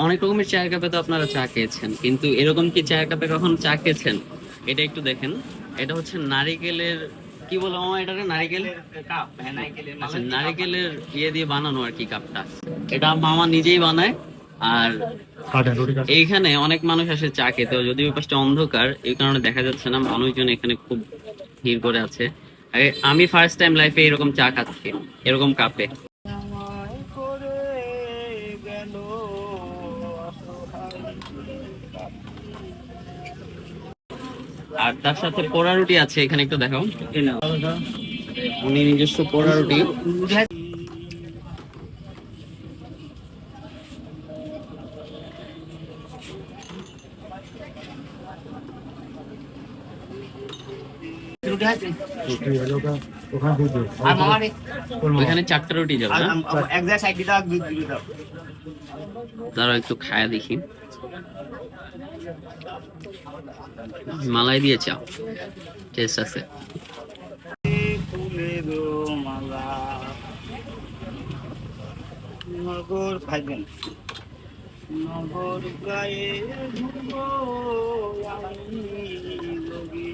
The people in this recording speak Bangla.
অনেক রকমের চায়ের কাপে তো আপনারা চা খেয়েছেন, কিন্তু এরকম কি চায়ের কাপে কখনো চা খেয়েছেন? এটা একটু দেখেন। এটা হচ্ছে নারিকেলের, কি বলবো মামা, এটা নারিকেল কাপ, হ্যাঁ নাইকেলের আচ্ছা, মালাই দিয়ে কাপ বানানো। নারিকেলের ইয়ে দিয়ে বানানো আর কি কাপটা। এটা মামা নিজেই বানায়। আর এইখানে অনেক মানুষ আসে চা খেতে, যদিও ওই পাশটা অন্ধকার এই কারণে দেখা যাচ্ছে না, মানুষজন এখানে খুব ভিড় করে আছে। আমি ফার্স্ট টাইম লাইফে এরকম চা খাচ্ছি এরকম কাপে। আমায় করে গেল অসহায় আর তার সাথে পোড়া রুটি আছে এখানে, একটু দেখাও। উনি নিজস্ব পোড়া রুটি। রুটি আছে আর ওখানে মামা রে ওইখানে 4টা রুটি যাবে আর না? এক জায়গায় সাইড দিতে দুধ দিতে দাও। তারা একটু খায়া দেখি। মালাই দিয়ে চা, টেস্ট আছে। ফুলের মালা নগর ভাইবেন নগর গায়ে ঘুরবো আমি যোগী।